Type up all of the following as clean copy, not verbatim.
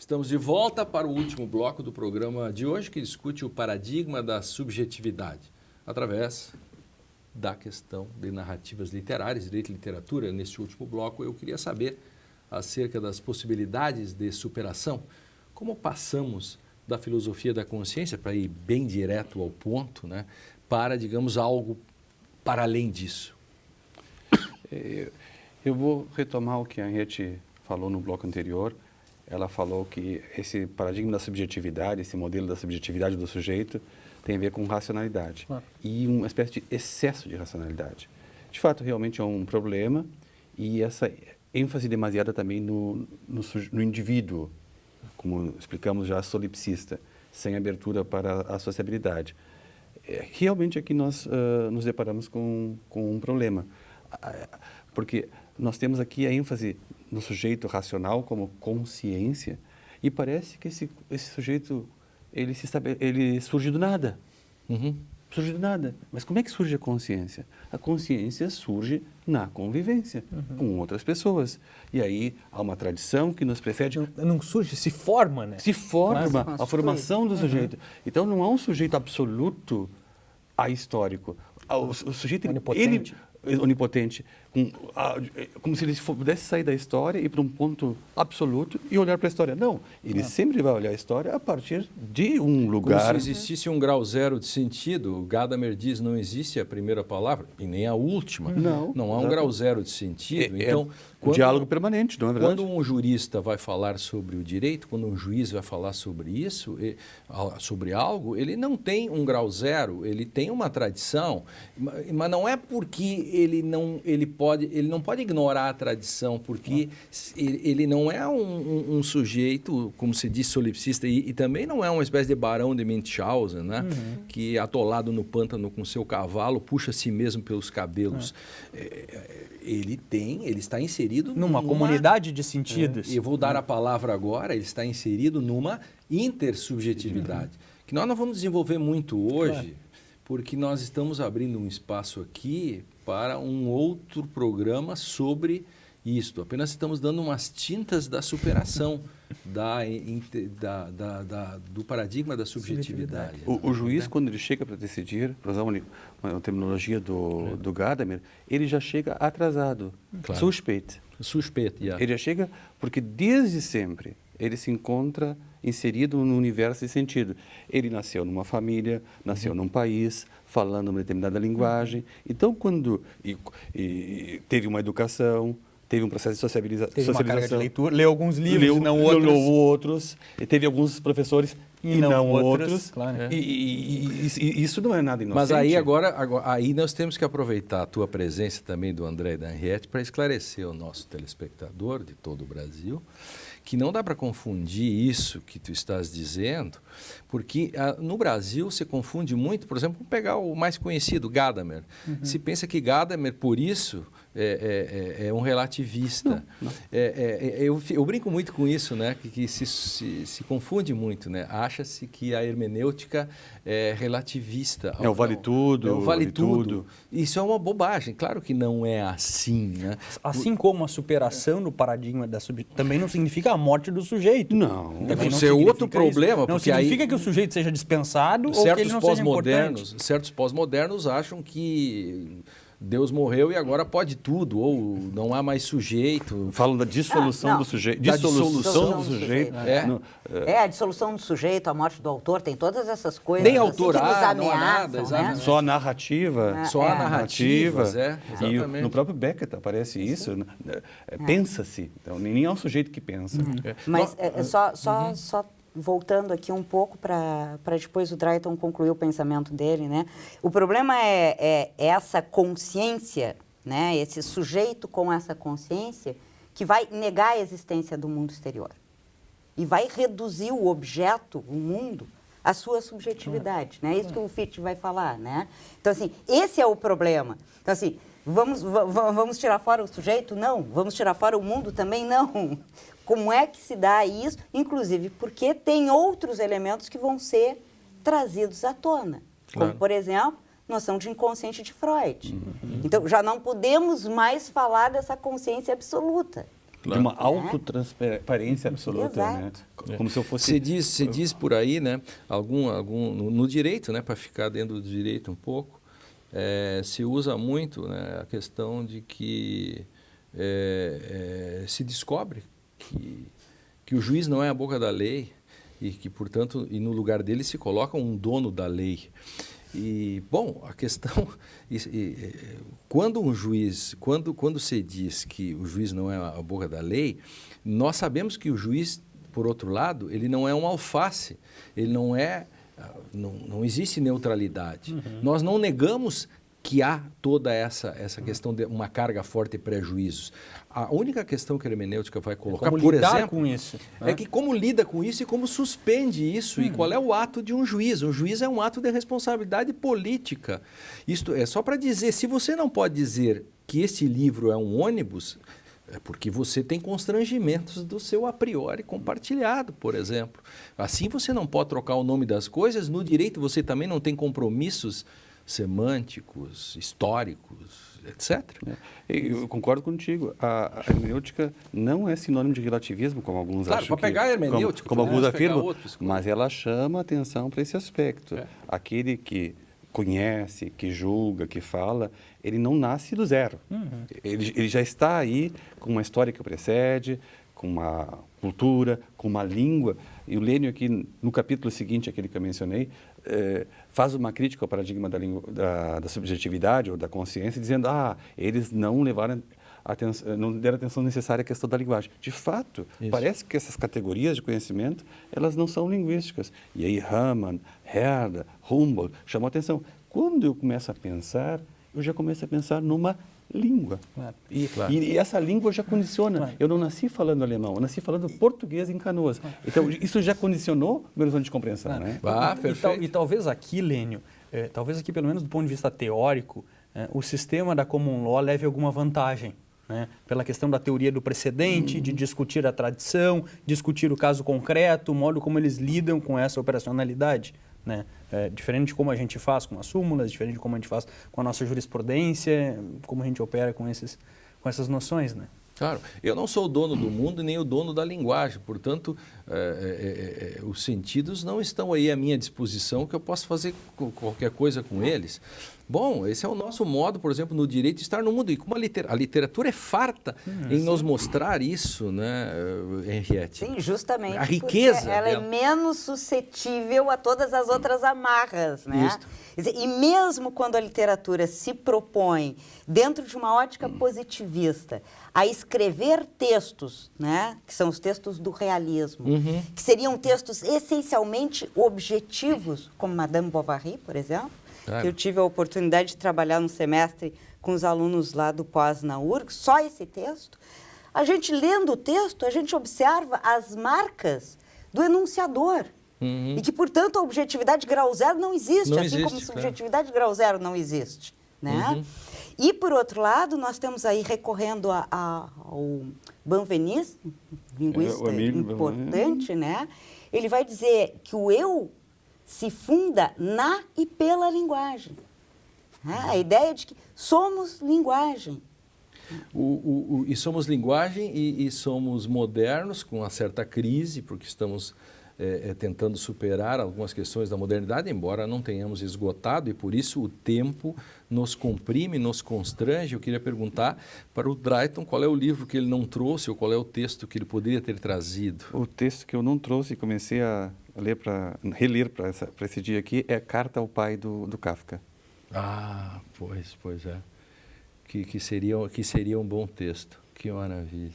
Estamos de volta para o último bloco do programa de hoje, que discute o paradigma da subjetividade, através da questão de narrativas literárias, direito e literatura. Neste último bloco, eu queria saber acerca das possibilidades de superação. Como passamos da filosofia da consciência, para ir bem direto ao ponto, né, para, digamos, algo para além disso? Eu vou retomar o que a Henriette falou no bloco anterior. Ela falou que esse paradigma da subjetividade, esse modelo da subjetividade do sujeito, tem a ver com racionalidade. E uma espécie de excesso de racionalidade. De fato, realmente é um problema, e essa ênfase demasiada também no indivíduo, como explicamos já, solipsista, sem abertura para a sociabilidade. Realmente aqui nós nos deparamos com um problema, porque nós temos aqui a ênfase no sujeito racional como consciência, e parece que esse sujeito ele surge do nada. Surge do nada. Mas como é que surge a consciência? A consciência surge na convivência com outras pessoas. E aí há uma tradição que nos precede. Não surge, se forma, né? Se forma a formação do sujeito. Então não há um sujeito absoluto ahistórico. O sujeito onipotente, como se ele pudesse sair da história e ir para um ponto absoluto e olhar para a história. Não, ele sempre vai olhar a história a partir de um lugar. Como se existisse um grau zero de sentido. O Gadamer diz não existe a primeira palavra e nem a última. Não há um grau zero de sentido. Então, diálogo permanente, não é verdade? Quando um jurista vai falar sobre o direito, quando um juiz vai falar sobre isso, sobre algo, ele não tem um grau zero, ele tem uma tradição, mas não é porque ele não pode ignorar a tradição, porque ele não é um sujeito, como se diz, solipsista, e também não é uma espécie de barão de Munchausen, né? Que atolado no pântano com seu cavalo, puxa a si mesmo pelos cabelos. Ele está inserido numa comunidade de sentidos. Eu vou dar a palavra agora, ele está inserido numa intersubjetividade, que nós não vamos desenvolver muito hoje, porque nós estamos abrindo um espaço aqui para um outro programa sobre isto. Apenas estamos dando umas tintas da superação do paradigma da subjetividade. O juiz, quando ele chega para decidir, para usar uma terminologia do Gadamer, ele já chega atrasado, suspeito. Yeah. Ele já chega porque desde sempre ele se encontra inserido no universo de sentido. Ele nasceu numa família, nasceu num país, falando uma determinada linguagem. Então, quando teve uma educação, teve um processo de sociabilização. Teve uma carga de leitura, leu alguns livros, leu outros. Teve alguns professores e não outros. Claro. E isso não é nada inocente. Mas aí nós temos que aproveitar a tua presença também, do André e da Henriette, para esclarecer o nosso telespectador de todo o Brasil, que não dá para confundir isso que tu estás dizendo, porque no Brasil se confunde muito, por exemplo, vamos pegar o mais conhecido, Gadamer. Se pensa que Gadamer, por isso, é um relativista. Não. Eu brinco muito com isso, né? Que se confunde muito, né? Acha-se que a hermenêutica é relativista. O vale tudo. É o vale tudo. Isso é uma bobagem. Claro que não é assim, né? Assim como a superação do paradigma da subjetividade também não significa a morte do sujeito. Não. Isso é outro problema. Não significa que o sujeito seja dispensado ou que ele não seja importante. Certos pós-modernos acham que Deus morreu e agora pode tudo, ou não há mais sujeito. Falam da dissolução do sujeito. Dissolução do sujeito. A dissolução do sujeito, a morte do autor, tem todas essas coisas. Nem autor, que nos não há ameaçam, nada, né? Só a narrativa. Só a narrativa. E no próprio Beckett aparece isso. Pensa-se. Então, nem é um sujeito que pensa. Mas só voltando aqui um pouco para depois o Drayton concluir o pensamento dele, né? O problema é essa consciência, né? Esse sujeito com essa consciência que vai negar a existência do mundo exterior e vai reduzir o objeto, o mundo, à sua subjetividade, né? É isso que o Fichte vai falar, né? Então, assim, esse é o problema. Então, assim, vamos tirar fora o sujeito? Não. Vamos tirar fora o mundo? Também não. Como é que se dá isso? Inclusive porque tem outros elementos que vão ser trazidos à tona. Como, por exemplo, a noção de inconsciente de Freud. Então, já não podemos mais falar dessa consciência absoluta. de uma autotransparência absoluta, né? Como se eu fosse... Se diz por aí, né, no direito, né, para ficar dentro do direito um pouco, se usa muito, né, a questão de que se descobre que o juiz não é a boca da lei e que, portanto, no lugar dele se coloca um dono da lei. E, bom, a questão, quando um juiz, quando se diz que o juiz não é a boca da lei, nós sabemos que o juiz, por outro lado, ele não é um alface, ele não existe neutralidade. Nós não negamos que há toda essa questão de uma carga forte de prejuízos. A única questão que a hermenêutica vai colocar, como por lidar exemplo, com isso, né? é que como lida com isso e como suspende isso e qual é o ato de um juiz. Um juiz é um ato de responsabilidade política. Isto é só para dizer, se você não pode dizer que este livro é um ônibus, é porque você tem constrangimentos do seu a priori compartilhado, por exemplo. Assim você não pode trocar o nome das coisas. No direito você também não tem compromissos semânticos, históricos, etc. Eu concordo contigo. A hermenêutica não é sinônimo de relativismo, como alguns Claro, acham para pegar a hermenêutica, como alguns afirmam, outros, mas ela chama atenção para esse aspecto. Aquele que conhece, que julga, que fala, ele não nasce do zero. Ele já está aí com uma história que o precede, com uma cultura, com uma língua. E o Lênio aqui, no capítulo seguinte, aquele que eu mencionei, faz uma crítica ao paradigma da subjetividade ou da consciência, dizendo eles não levaram não deram atenção necessária à questão da linguagem. De fato, parece que essas categorias de conhecimento, elas não são linguísticas. E aí Hamann, Herder, Humboldt chamam a atenção. Quando eu começo a pensar, eu já começo a pensar numa língua. E essa língua já condiciona. Eu não nasci falando alemão, eu nasci falando português em Canoas. Então, isso já condicionou meu horizonte de compreensão. Né? E talvez aqui, Lênio, talvez aqui, pelo menos do ponto de vista teórico, o sistema da common law leve alguma vantagem. Né? Pela questão da teoria do precedente, de discutir a tradição, discutir o caso concreto, o modo como eles lidam com essa operacionalidade. Né? Diferente de como a gente faz com as súmulas, diferente de como a gente faz com a nossa jurisprudência, como a gente opera com essas noções. Né? Claro, eu não sou o dono do mundo nem o dono da linguagem, portanto, os sentidos não estão aí à minha disposição que eu possa fazer qualquer coisa com eles. Bom, esse é o nosso modo, por exemplo, no direito de estar no mundo. E como a literatura é farta em nos mostrar isso, né, Henriette? Sim, justamente. A riqueza ela dela. é menos suscetível a todas as outras amarras, né? Quer dizer, e mesmo quando a literatura se propõe, dentro de uma ótica positivista, a escrever textos, né, que são os textos do realismo, que seriam textos essencialmente objetivos, como Madame Bovary, por exemplo, que eu tive a oportunidade de trabalhar no semestre com os alunos lá do pós na URGS, só esse texto. A gente lendo o texto, a gente observa as marcas do enunciador. E que, portanto, a objetividade grau zero não existe, como subjetividade grau zero não existe. Né? E, por outro lado, nós temos aí, recorrendo ao Benveniste, linguista importante, né? Ele vai dizer que o eu se funda na e pela linguagem. A ideia de que somos linguagem. E somos linguagem e somos modernos, com uma certa crise, porque estamos tentando superar algumas questões da modernidade, embora não tenhamos esgotado, e por isso o tempo nos comprime, nos constrange. Eu queria perguntar para o Drayton qual é o livro que ele não trouxe ou qual é o texto que ele poderia ter trazido. O texto que eu não trouxe e comecei a reler para esse dia aqui é Carta ao Pai do Kafka. Pois é. Que seria um bom texto. Que maravilha.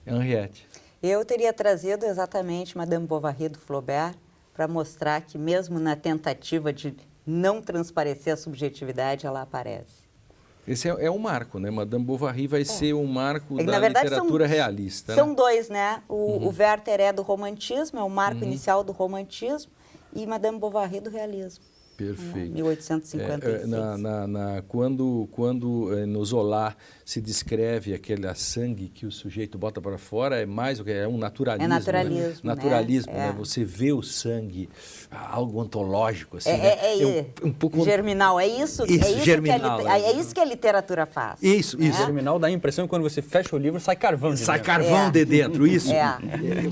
Henriette. Eu teria trazido exatamente Madame Bovary do Flaubert para mostrar que mesmo na tentativa de não transparecer a subjetividade, ela aparece. Esse é um marco, né? Madame Bovary vai ser um marco da literatura realista. São dois, né? O Werther é do romantismo, é o marco inicial do romantismo, e Madame Bovary do realismo. Perfeito. 1856. Quando no Zola se descreve aquele sangue que o sujeito bota para fora, é mais o que é um naturalismo. É naturalismo, né? Naturalismo, né? É. Você vê o sangue, algo ontológico, assim, um pouco germinal, é isso germinal, é isso que a literatura faz. Isso. Germinal dá a impressão que quando você fecha o livro, sai carvão de dentro. Sai carvão de dentro, isso. É.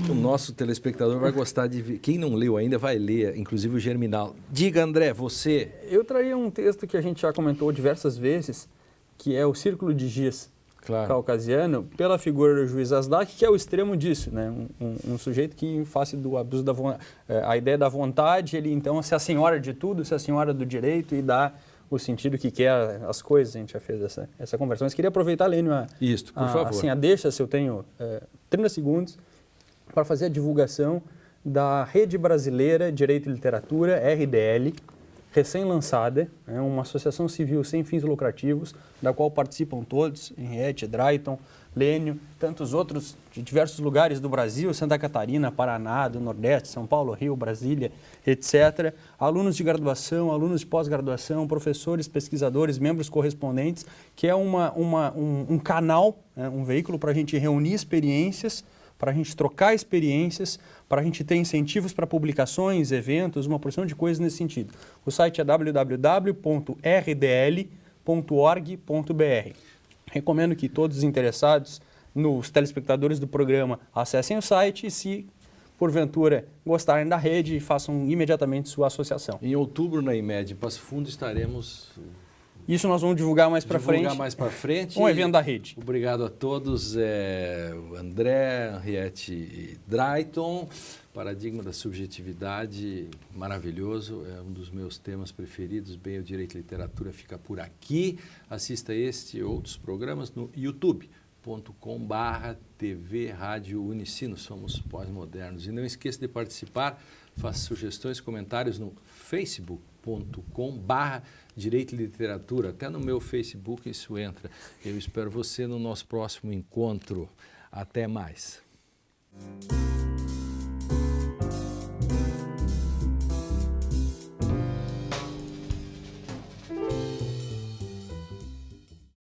O nosso telespectador vai gostar de ver. Quem não leu ainda vai ler, inclusive o Germinal. Diga, André, você... Eu traria um texto que a gente já comentou diversas vezes, que é o Círculo de Giz Caucasiano, pela figura do juiz Asdak, que é o extremo disso, né? Um sujeito que, em face do abuso da vontade, a ideia da vontade, ele então se assenhora de tudo, se assenhora do direito e dá o sentido que quer as coisas. A gente já fez essa conversão. Mas queria aproveitar, Lênio, por favor. Assim, a deixa, se eu tenho 30 segundos, para fazer a divulgação da Rede Brasileira Direito e Literatura, RDL, recém-lançada, é uma associação civil sem fins lucrativos, da qual participam todos, Henriette, Drayton, Lênio, tantos outros de diversos lugares do Brasil, Santa Catarina, Paraná, do Nordeste, São Paulo, Rio, Brasília, etc. Alunos de graduação, alunos de pós-graduação, professores, pesquisadores, membros correspondentes, que é um canal, um veículo para a gente reunir experiências, para a gente trocar experiências, para a gente ter incentivos para publicações, eventos, uma porção de coisas nesse sentido. O site é www.rdl.org.br. Recomendo que todos os interessados, os telespectadores do programa, acessem o site e, se porventura gostarem da rede, façam imediatamente sua associação. Em outubro, na IMED, em Passo Fundo, estaremos... Isso nós vamos divulgar mais para frente. Um evento da rede. Obrigado a todos. André, Henriette e Drayton. Paradigma da subjetividade, maravilhoso. É um dos meus temas preferidos. Bem, o Direito e Literatura fica por aqui. Assista este e outros programas no youtube.com/TV Rádio Unicino. Somos pós-modernos. E não esqueça de participar. Faça sugestões, comentários no facebook.com/Direito e Literatura. Até no meu Facebook isso entra. Eu espero você no nosso próximo encontro. Até mais.